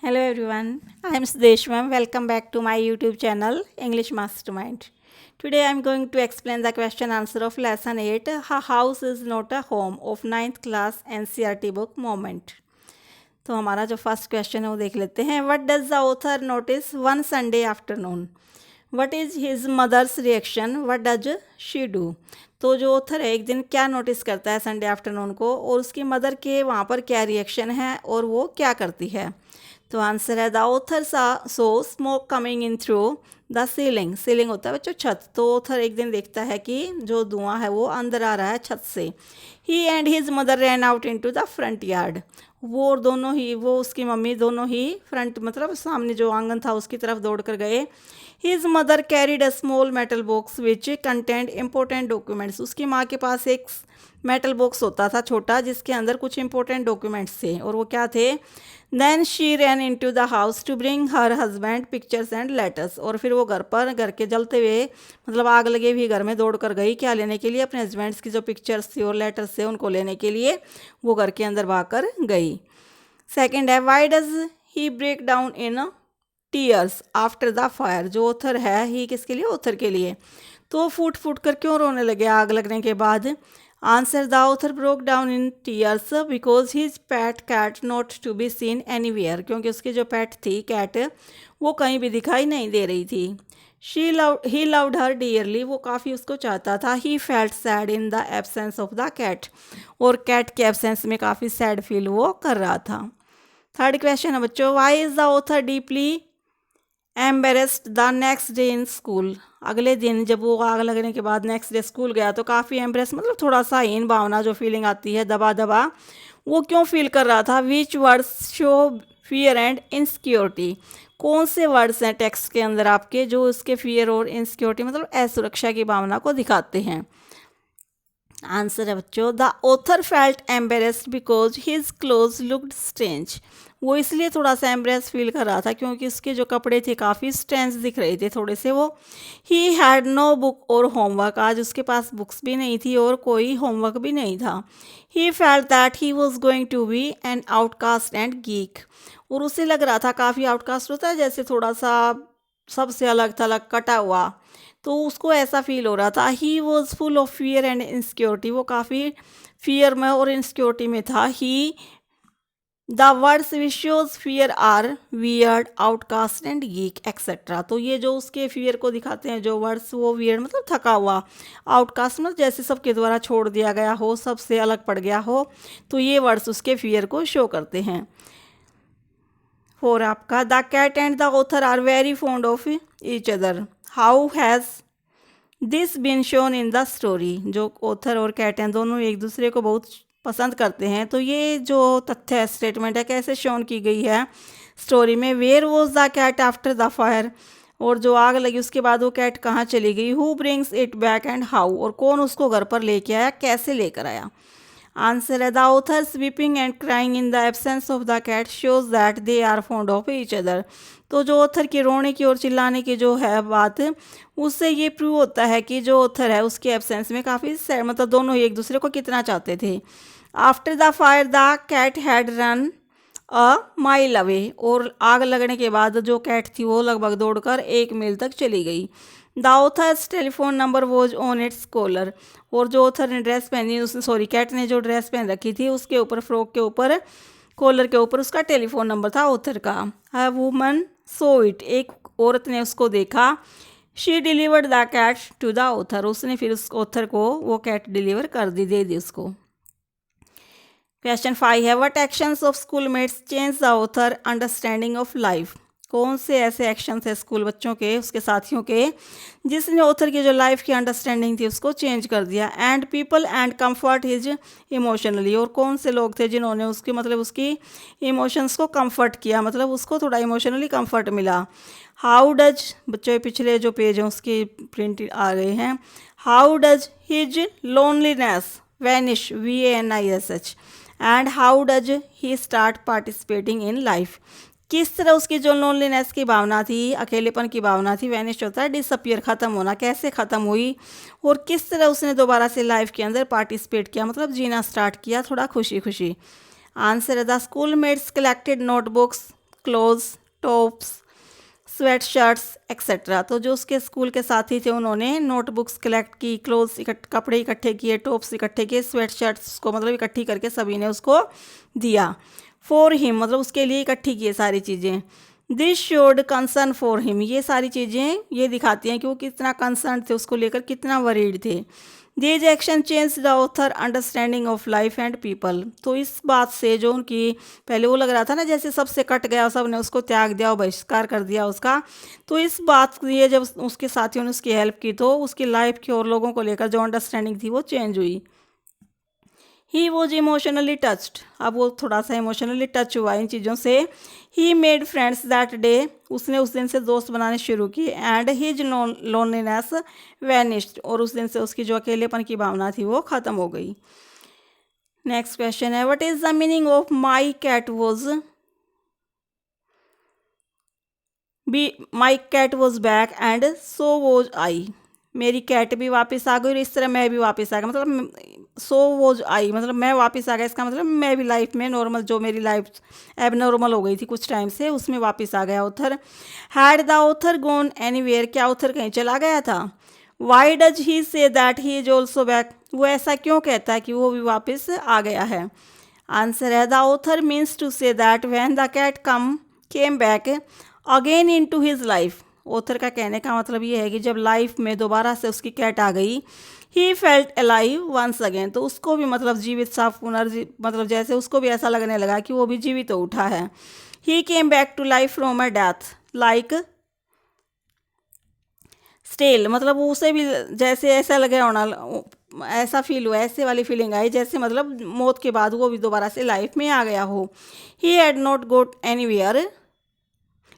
Hello everyone, I am Sudeshwam. Welcome back to my YouTube channel English Mastermind. Today I am going to explain the question answer of lesson 8. A house is not a home of ninth class NCERT book moment. तो हमारा जो first question है वो देख लेते हैं. What does the author notice one Sunday afternoon? What is his mother's reaction? What does she do? तो जो ऑथर है एक दिन क्या नोटिस करता है संडे आफ्टरनून को और उसकी मदर के वहाँ पर क्या रिएक्शन है और वो क्या करती है. तो आंसर है the author so smoke coming in through the ceiling. Ceiling होता है बच्चों छत. तो ऑथर एक दिन देखता है कि जो धुआं है वो अंदर आ रहा है छत से. He and his mother ran out into the front yard. वो और दोनों ही वो उसकी मम्मी दोनों ही फ्रंट मतलब सामने जो आंगन था उसकी तरफ दौड़ कर गए. His mother carried a small metal box which content important documents. उसकी माँ के पास एक मेटल बॉक्स होता था छोटा जिसके अंदर कुछ इंपॉर्टेंट डॉक्यूमेंट्स थे. और वो क्या थे? Then she ran into the house to bring her husband pictures and letters. और फिर वो घर के जलते हुए मतलब आग लगे हुए घर में दौड़ कर गई क्या लेने के लिए? अपने हस्बैंड्स की जो पिक्चर्स थी और लेटर्स थे उनको लेने के लिए वो घर के अंदर भाग कर गई. सेकेंड है why does he break down in tears after the fire. जो ऑथर है ही किसके लिए? ऑथर के लिए. तो फूट फूट कर क्यों रोने लगे आग लगने के बाद? Answer the author broke down in tears because his pet cat not to be seen anywhere. क्योंकि उसकी जो पैट थी कैट वो कहीं भी दिखाई नहीं दे रही थी. He loved her dearly. वो काफ़ी उसको चाहता था. He felt sad in the absence of the cat. और कैट के एब्सेंस में काफ़ी सैड फील वो कर रहा था. थर्ड क्वेश्चन है बच्चों why is the author deeply embarrassed the next day in school. अगले दिन जब वो आग लगने के बाद नेक्स्ट डे स्कूल गया तो काफ़ी एम्बेरेस मतलब थोड़ा सा हीन भावना जो फीलिंग आती है दबा दबा वो क्यों फील कर रहा था? विच words show fear and insecurity. कौन से वर्ड्स हैं टेक्स्ट के अंदर आपके जो उसके फियर और इनसिक्योरिटी मतलब असुरक्षा की भावना को दिखाते हैं? आंसर है बच्चों the author felt embarrassed because his close looked strange. वो इसलिए थोड़ा सा एम्बेरेस फील कर रहा था क्योंकि उसके जो कपड़े थे काफ़ी स्ट्रेंज दिख रहे थे थोड़े से वो. ही हैड नो बुक और होमवर्क. आज उसके पास बुक्स भी नहीं थी और कोई होमवर्क भी नहीं था. He felt that he was going to be an outcast and geek. और उसे लग रहा था काफ़ी आउटकास्ट होता है जैसे थोड़ा सा सबसे अलग थलग कटा हुआ. तो उसको ऐसा फील हो रहा था. He was full of fear and insecurity. वो काफ़ी फियर में और इनसिक्योरिटी में था. He the words which shows fear are weird outcast and geek etcetera. तो ये जो उसके फियर को दिखाते हैं जो वर्ड्स वो वियर्ड मतलब थका हुआ, आउटकास्ट मतलब जैसे सबके द्वारा छोड़ दिया गया हो सबसे अलग पड़ गया हो. तो ये वर्ड्स उसके फियर को शो करते हैं. फोर आपका the cat and the author are very fond of each other. How has this been shown in the story. जो ऑथर और कैट हैं दोनों एक दूसरे को बहुत पसंद करते हैं. तो ये जो तथ्य है स्टेटमेंट है कैसे शोन की गई है स्टोरी में. Where was the cat after the fire. और जो आग लगी उसके बाद वो कैट कहाँ चली गई. Who brings it back and how. और कौन उसको घर पर लेके आया कैसे लेकर आया. आंसर है the author's weeping and crying in the absence of the cat shows that they are fond of each other. तो जो ऑथर की रोने की और चिल्लाने की जो है बात उससे ये प्रूव होता है कि जो ऑथर है उसके एब्सेंस में काफ़ी मतलब दोनों ही एक दूसरे को कितना चाहते थे. After the fire the cat had run a mile away. और आग लगने के बाद जो कैट थी वो लगभग दौड़कर 1 मील तक चली गई. The author's telephone number was on its collar. और जो ऑथर ने ड्रेस पहनी उसने सॉरी कैट ने जो ड्रेस पहन रखी थी उसके ऊपर फ्रॉक के ऊपर कॉलर के ऊपर उसका टेलीफोन नंबर था ऑथर का. A woman saw it. एक औरत ने उसको देखा. She delivered the cat to the author. उसने फिर उस ऑथर को वो कैट डिलीवर कर दी दे दी उसको. क्वेश्चन 5 है what actions of school mates change the author understanding of life. कौन से ऐसे एक्शंस है स्कूल बच्चों के उसके साथियों के जिसने ऑथर की जो लाइफ की अंडरस्टैंडिंग थी उसको चेंज कर दिया. And people and comfort his emotionally. और कौन से लोग थे जिन्होंने उसकी मतलब उसकी इमोशंस को कंफर्ट किया मतलब उसको थोड़ा इमोशनली कंफर्ट मिला. हाउ डज बच्चों पिछले जो पेज हैं उसकी प्रिंट आ गए हैं. How does his loneliness vanish VANISH. And how does he start participating in life. किस तरह उसकी जो लोनलीनेस की भावना थी अकेलेपन की भावना थी वैनिश होता है डिसअपियर ख़त्म होना कैसे ख़त्म हुई. और किस तरह उसने दोबारा से लाइफ के अंदर पार्टिसिपेट किया मतलब जीना स्टार्ट किया थोड़ा खुशी खुशी. आंसर है the school mates collected notebooks clothes, tops, sweat shirts etcetera. तो जो उसके स्कूल के साथी थे उन्होंने नोटबुक्स कलेक्ट की, क्लोथ्स कपड़े इकट्ठे किए, टॉप्स इकट्ठे किए, स्वेट शर्ट्स को मतलब इकट्ठी करके सभी ने उसको दिया। फॉर हिम मतलब उसके लिए इकट्ठी किए सारी चीज़ें। This showed concern for him, ये सारी चीज़ें ये दिखाती हैं कि वो कितना कंसर्न थे, उसको लेकर कितना वरीड थे। These action change the author understanding of life and people. तो इस बात से जो उनकी पहले वो लग रहा था ना जैसे सबसे कट गया, सब ने उसको त्याग दिया और बहिष्कार कर दिया उसका, तो इस बात ये जब उसके साथियों ने उसकी हेल्प की तो उसकी लाइफ की और लोगों को लेकर जो अंडरस्टैंडिंग थी वो चेंज हुई। ही वॉज इमोशनली टच्ड, अब वो थोड़ा सा इमोशनली टच हुआ इन चीज़ों से। He made friends that day, उसने उस दिन से दोस्त बनाने शुरू किए। एंड हिज लोनलीनेस वैनिश्ड, और उस दिन से उसकी जो अकेलेपन की भावना थी वो ख़त्म हो गई। नेक्स्ट क्वेश्चन है what is the meaning of my cat was my cat was back and so was I. मेरी कैट भी वापस आ गई और इस तरह मैं भी वापस आ गया, मतलब सो वॉज आई मतलब मैं वापस आ गया, इसका मतलब मैं भी लाइफ में नॉर्मल, जो मेरी लाइफ एब नॉर्मल हो गई थी कुछ टाइम से, उसमें वापस आ गया author. Had the author gone anywhere, क्या ऑथर कहीं चला गया था। Y does he say that he is also back, वो ऐसा क्यों कहता है कि वो भी वापस आ गया है। आंसर है the author means to say that when the cat came back again into his life. Author का कहने का मतलब ये है कि जब लाइफ में दोबारा से उसकी कैट आ गई, he felt alive once again, तो उसको भी मतलब जीवित सा मतलब जैसे उसको भी ऐसा लगने लगा कि वो भी जीवित हो उठा है। He came back to life from a death like state, मतलब वो उसे भी जैसे ऐसा लगे होना, ऐसा फील हुआ, ऐसे वाली फीलिंग आई जैसे मतलब मौत के बाद वो भी दोबारा से लाइफ में आ गया हो। He had not goat anywhere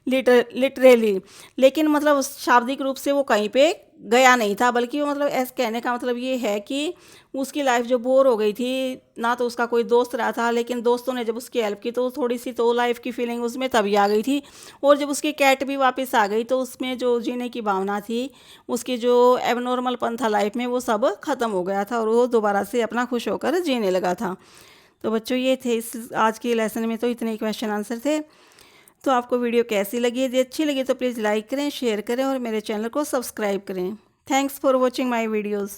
literally, लेकिन मतलब शाब्दिक रूप से वो कहीं पे गया नहीं था, बल्कि वो मतलब ऐसे कहने का मतलब ये है कि उसकी लाइफ जो बोर हो गई थी, ना तो उसका कोई दोस्त रहा था, लेकिन दोस्तों ने जब उसकी हेल्प की तो थोड़ी सी तो लाइफ की फीलिंग उसमें तभी आ गई थी। और जब उसकी कैट भी वापस आ गई तो उसमें जो जीने की भावना थी, उसकी जो एबनॉर्मलपन था लाइफ में, वो सब ख़त्म हो गया था और वो दोबारा से अपना खुश होकर जीने लगा था। तो बच्चों ये थे इस आज के लेसन में, तो इतने ही क्वेश्चन आंसर थे। तो आपको वीडियो कैसी लगी, यदि अच्छी लगी तो प्लीज़ लाइक करें, शेयर करें और मेरे चैनल को सब्सक्राइब करें। Thanks for watching my videos.